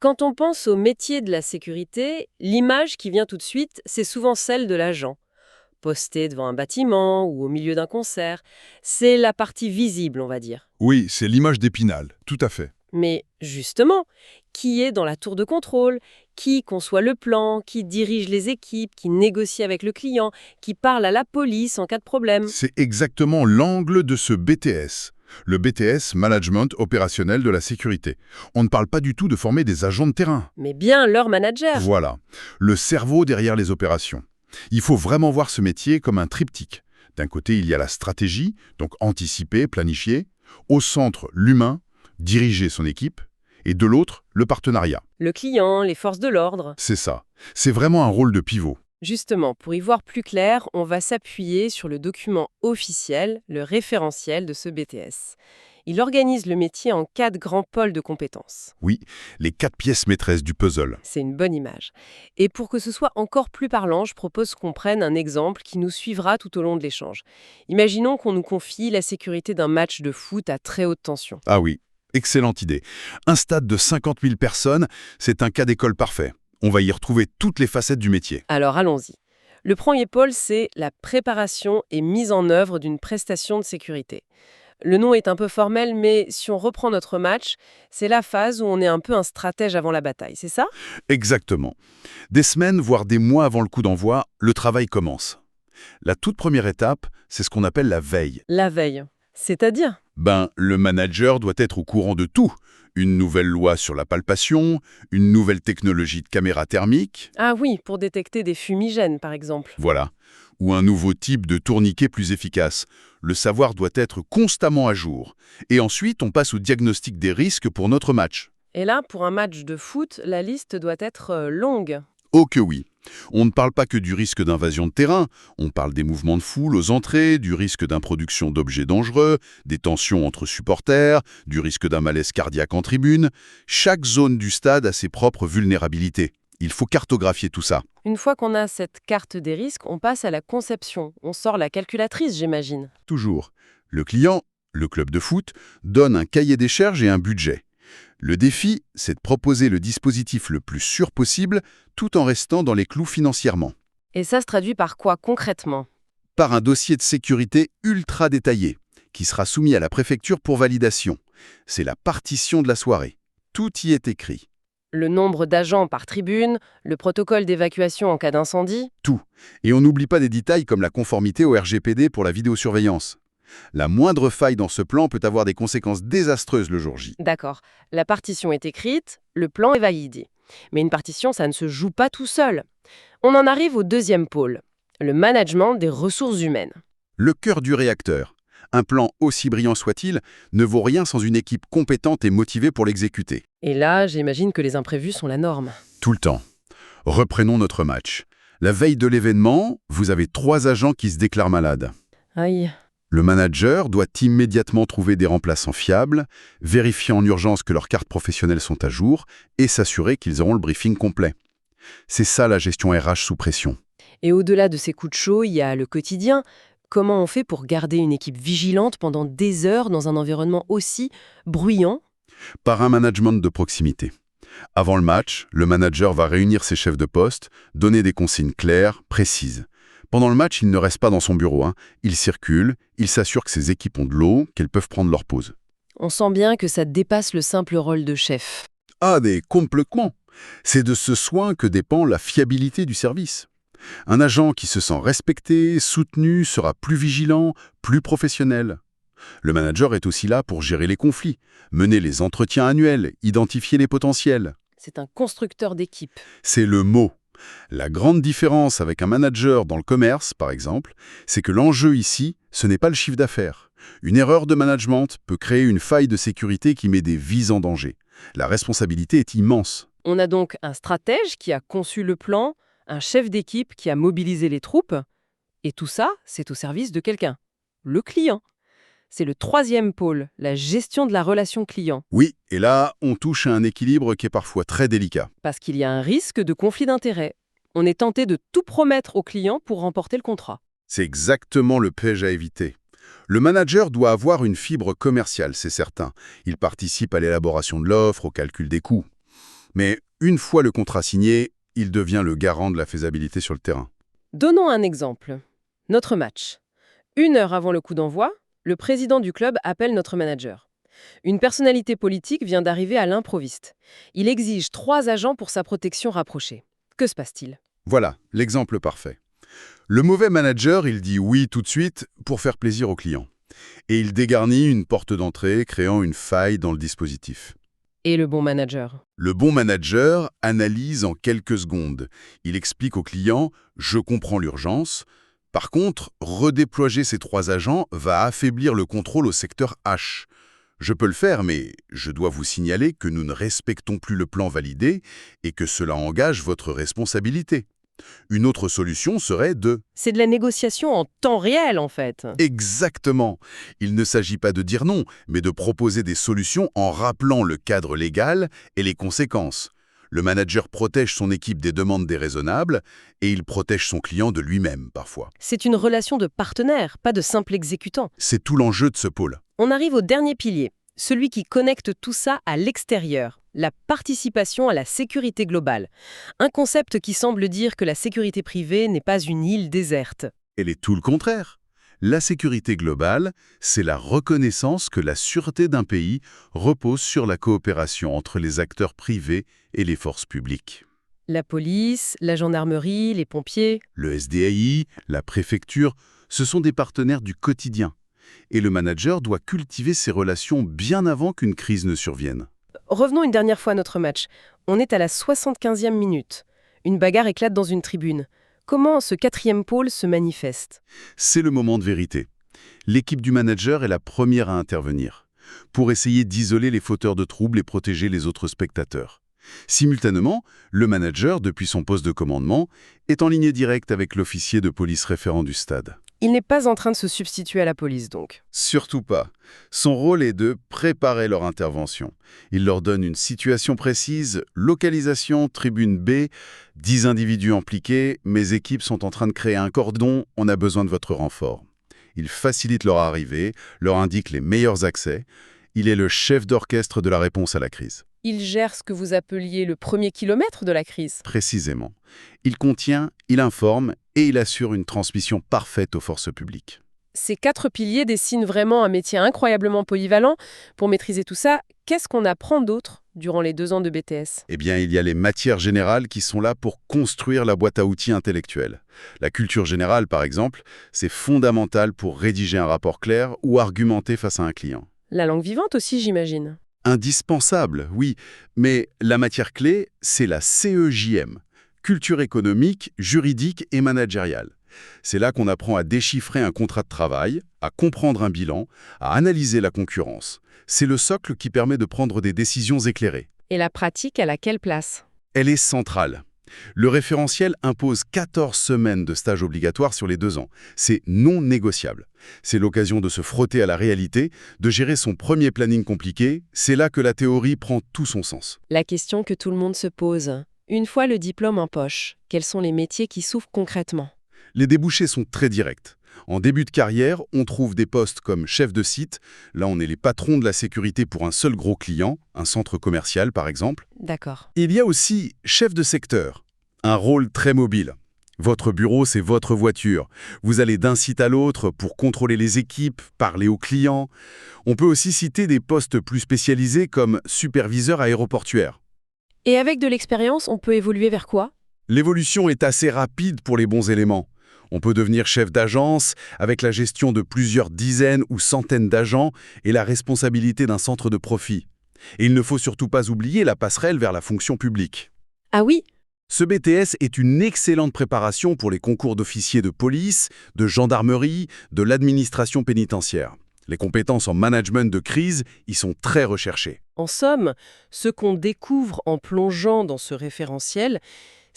Quand on pense au métier de la sécurité, l'image qui vient tout de suite, c'est souvent celle de l'agent. Posté devant un bâtiment ou au milieu d'un concert, c'est la partie visible, on va dire. Oui, c'est l'image d'Épinal, tout à fait. Mais justement, qui est dans la tour de contrôle? Qui conçoit le plan? Qui dirige les équipes? Qui négocie avec le client? Qui parle à la police en cas de problème? C'est exactement l'angle de ce BTS. Le BTS, Management Opérationnel de la Sécurité. On ne parle pas du tout de former des agents de terrain. Mais bien leur manager. Voilà, le cerveau derrière les opérations. Il faut vraiment voir ce métier comme un triptyque. D'un côté, il y a la stratégie, donc anticiper, planifier. Au centre, l'humain, diriger son équipe. Et de l'autre, le partenariat. Le client, les forces de l'ordre. C'est ça. C'est vraiment un rôle de pivot. Justement, pour y voir plus clair, on va s'appuyer sur le document officiel, le référentiel de ce BTS. Il organise le métier en 4 grands pôles de compétences. Oui, les 4 pièces maîtresses du puzzle. C'est une bonne image. Et pour que ce soit encore plus parlant, je propose qu'on prenne un exemple qui nous suivra tout au long de l'échange. Imaginons qu'on nous confie la sécurité d'un match de foot à très haute tension. Ah oui, excellente idée. Un stade de 50 000 personnes, c'est un cas d'école parfait. On va y retrouver toutes les facettes du métier. Alors allons-y. Le premier pôle, c'est la préparation et mise en œuvre d'une prestation de sécurité. Le nom est un peu formel, mais si on reprend notre match, c'est la phase où on est un peu un stratège avant la bataille, c'est ça? Exactement. Des semaines, voire des mois avant le coup d'envoi, le travail commence. La toute première étape, c'est ce qu'on appelle la veille. La veille. C'est-à-dire? Le manager doit être au courant de tout. Une nouvelle loi sur la palpation, une nouvelle technologie de caméra thermique, Ah oui, pour détecter des fumigènes, par exemple. voilà, ou un nouveau type de tourniquet plus efficace. Le savoir doit être constamment à jour. Et ensuite, on passe au diagnostic des risques pour notre match. Et là, pour un match de foot, la liste doit être longue. Oh que oui. On ne parle pas que du risque d'invasion de terrain, on parle des mouvements de foule aux entrées, du risque d'introduction d'objets dangereux, des tensions entre supporters, du risque d'un malaise cardiaque en tribune. Chaque zone du stade a ses propres vulnérabilités. Il faut cartographier tout ça. Une fois qu'on a cette carte des risques, on passe à la conception. On sort la calculatrice, j'imagine. Toujours. Le client, le club de foot, donne un cahier des charges et un budget. Le défi, c'est de proposer le dispositif le plus sûr possible, tout en restant dans les clous financièrement. Et ça se traduit par quoi concrètement? Par un dossier de sécurité ultra détaillé, qui sera soumis à la préfecture pour validation. C'est la partition de la soirée. Tout y est écrit. Le nombre d'agents par tribune, le protocole d'évacuation en cas d'incendie? Tout. Et on n'oublie pas des détails comme la conformité au RGPD pour la vidéosurveillance. La moindre faille dans ce plan peut avoir des conséquences désastreuses le jour J. D'accord. La partition est écrite, le plan est validé. Mais une partition, ça ne se joue pas tout seul. On en arrive au deuxième pôle, le management des ressources humaines. Le cœur du réacteur. Un plan, aussi brillant soit-il, ne vaut rien sans une équipe compétente et motivée pour l'exécuter. Et là, j'imagine que les imprévus sont la norme. Tout le temps. Reprenons notre match. La veille de l'événement, vous avez 3 agents qui se déclarent malades. Aïe. Le manager doit immédiatement trouver des remplaçants fiables, vérifier en urgence que leurs cartes professionnelles sont à jour et s'assurer qu'ils auront le briefing complet. C'est ça la gestion RH sous pression. Et au-delà de ces coups de chaud, il y a le quotidien. Comment on fait pour garder une équipe vigilante pendant des heures dans un environnement aussi bruyant? Par un management de proximité. Avant le match, le manager va réunir ses chefs de poste, donner des consignes claires, précises. Pendant le match, il ne reste pas dans son bureau. Il circule, il s'assure que ses équipes ont de l'eau, qu'elles peuvent prendre leur pause. On sent bien que ça dépasse le simple rôle de chef. Ah, mais complètement. C'est de ce soin que dépend la fiabilité du service. Un agent qui se sent respecté, soutenu, sera plus vigilant, plus professionnel. Le manager est aussi là pour gérer les conflits, mener les entretiens annuels, identifier les potentiels. C'est un constructeur d'équipe. C'est le mot. La grande différence avec un manager dans le commerce, par exemple, c'est que l'enjeu ici, ce n'est pas le chiffre d'affaires. Une erreur de management peut créer une faille de sécurité qui met des vies en danger. La responsabilité est immense. On a donc un stratège qui a conçu le plan, un chef d'équipe qui a mobilisé les troupes, et tout ça, c'est au service de quelqu'un, le client. C'est le troisième pôle, la gestion de la relation client, Oui, et là, on touche à un équilibre qui est parfois très délicat. parce qu'il y a un risque de conflit d'intérêts. On est tenté de tout promettre au client pour remporter le contrat. C'est exactement le piège à éviter. Le manager doit avoir une fibre commerciale, c'est certain. Il participe à l'élaboration de l'offre, au calcul des coûts. Mais une fois le contrat signé, il devient le garant de la faisabilité sur le terrain. Donnons un exemple. Notre match. 1 heure avant le coup d'envoi, le président du club appelle notre manager. Une personnalité politique vient d'arriver à l'improviste. Il exige 3 agents pour sa protection rapprochée. Que se passe-t-il? Voilà, l'exemple parfait. Le mauvais manager, il dit oui tout de suite pour faire plaisir au client. Et il dégarnit une porte d'entrée, créant une faille dans le dispositif. Et le bon manager? Le bon manager analyse en quelques secondes. Il explique au client « je comprends l'urgence ». Par contre, redéployer ces 3 agents va affaiblir le contrôle au secteur H. Je peux le faire, mais je dois vous signaler que nous ne respectons plus le plan validé et que cela engage votre responsabilité. Une autre solution serait de... C'est de la négociation en temps réel, en fait. Exactement. Il ne s'agit pas de dire non, mais de proposer des solutions en rappelant le cadre légal et les conséquences. Le manager protège son équipe des demandes déraisonnables et il protège son client de lui-même, parfois. C'est une relation de partenaire, pas de simple exécutant. C'est tout l'enjeu de ce pôle. On arrive au dernier pilier, celui qui connecte tout ça à l'extérieur, la participation à la sécurité globale. Un concept qui semble dire que la sécurité privée n'est pas une île déserte. Elle est tout le contraire. La sécurité globale, c'est la reconnaissance que la sûreté d'un pays repose sur la coopération entre les acteurs privés et les forces publiques. La police, la gendarmerie, les pompiers. Le SDAI, la préfecture, ce sont des partenaires du quotidien. Et le manager doit cultiver ces relations bien avant qu'une crise ne survienne. Revenons une dernière fois à notre match. On est à la 75e minute. Une bagarre éclate dans une tribune. Comment ce 4e pôle se manifeste? C'est le moment de vérité. L'équipe du manager est la première à intervenir, pour essayer d'isoler les fauteurs de troubles et protéger les autres spectateurs. Simultanément, le manager, depuis son poste de commandement, est en ligne directe avec l'officier de police référent du stade. Il n'est pas en train de se substituer à la police, donc. Surtout pas. Son rôle est de préparer leur intervention. Il leur donne une situation précise, localisation, tribune B, 10 individus impliqués, mes équipes sont en train de créer un cordon, on a besoin de votre renfort. Il facilite leur arrivée, leur indique les meilleurs accès. Il est le chef d'orchestre de la réponse à la crise. Il gère ce que vous appeliez le premier kilomètre de la crise. Précisément. Il contient, il informe et il assure une transmission parfaite aux forces publiques. Ces 4 piliers dessinent vraiment un métier incroyablement polyvalent. Pour maîtriser tout ça, qu'est-ce qu'on apprend d'autre durant les 2 ans de BTS? Eh bien, il y a les matières générales qui sont là pour construire la boîte à outils intellectuelle. La culture générale, par exemple, c'est fondamental pour rédiger un rapport clair ou argumenter face à un client. La langue vivante aussi, j'imagine. Indispensable, oui, mais la matière clé, c'est la CEJM, culture économique, juridique et managériale. C'est là qu'on apprend à déchiffrer un contrat de travail, à comprendre un bilan, à analyser la concurrence. C'est le socle qui permet de prendre des décisions éclairées. Et la pratique, elle a quelle place? Elle est centrale. Le référentiel impose 14 semaines de stage obligatoire sur les 2 ans. C'est non négociable. C'est l'occasion de se frotter à la réalité, de gérer son premier planning compliqué. C'est là que la théorie prend tout son sens. La question que tout le monde se pose. Une fois le diplôme en poche, quels sont les métiers qui s'ouvrent concrètement? Les débouchés sont très directs. En début de carrière, on trouve des postes comme chef de site. Là, on est les patrons de la sécurité pour un seul gros client, un centre commercial par exemple. D'accord. Il y a aussi chef de secteur, un rôle très mobile. Votre bureau, c'est votre voiture. Vous allez d'un site à l'autre pour contrôler les équipes, parler aux clients. On peut aussi citer des postes plus spécialisés comme superviseur aéroportuaire. Et avec de l'expérience, on peut évoluer vers quoi? L'évolution est assez rapide pour les bons éléments. On peut devenir chef d'agence avec la gestion de plusieurs dizaines ou centaines d'agents et la responsabilité d'un centre de profit. Et il ne faut surtout pas oublier la passerelle vers la fonction publique. Ah oui? Ce BTS est une excellente préparation pour les concours d'officiers de police, de gendarmerie, de l'administration pénitentiaire. Les compétences en management de crise y sont très recherchées. En somme, ce qu'on découvre en plongeant dans ce référentiel,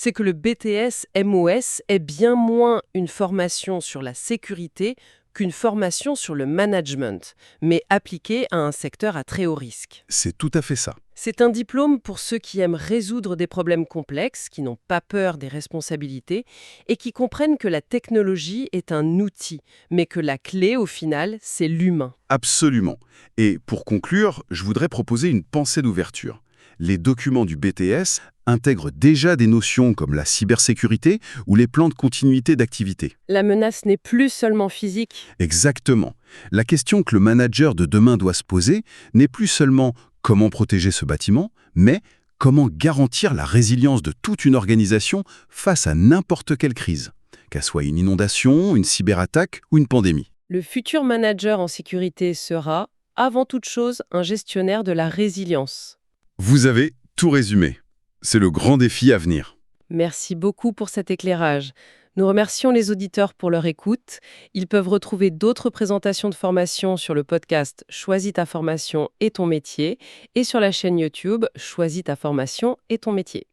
c'est que le BTS MOS est bien moins une formation sur la sécurité qu'une formation sur le management, mais appliquée à un secteur à très haut risque. C'est tout à fait ça. C'est un diplôme pour ceux qui aiment résoudre des problèmes complexes, qui n'ont pas peur des responsabilités et qui comprennent que la technologie est un outil, mais que la clé, au final, c'est l'humain. Absolument. Et pour conclure, je voudrais proposer une pensée d'ouverture. Les documents du BTS intègrent déjà des notions comme la cybersécurité ou les plans de continuité d'activité. La menace n'est plus seulement physique. Exactement. La question que le manager de demain doit se poser n'est plus seulement comment protéger ce bâtiment, mais comment garantir la résilience de toute une organisation face à n'importe quelle crise, qu'elle soit une inondation, une cyberattaque ou une pandémie. Le futur manager en sécurité sera, avant toute chose, un gestionnaire de la résilience. Vous avez tout résumé. C'est le grand défi à venir. Merci beaucoup pour cet éclairage. Nous remercions les auditeurs pour leur écoute. Ils peuvent retrouver d'autres présentations de formation sur le podcast Choisis ta formation et ton métier et sur la chaîne YouTube Choisis ta formation et ton métier.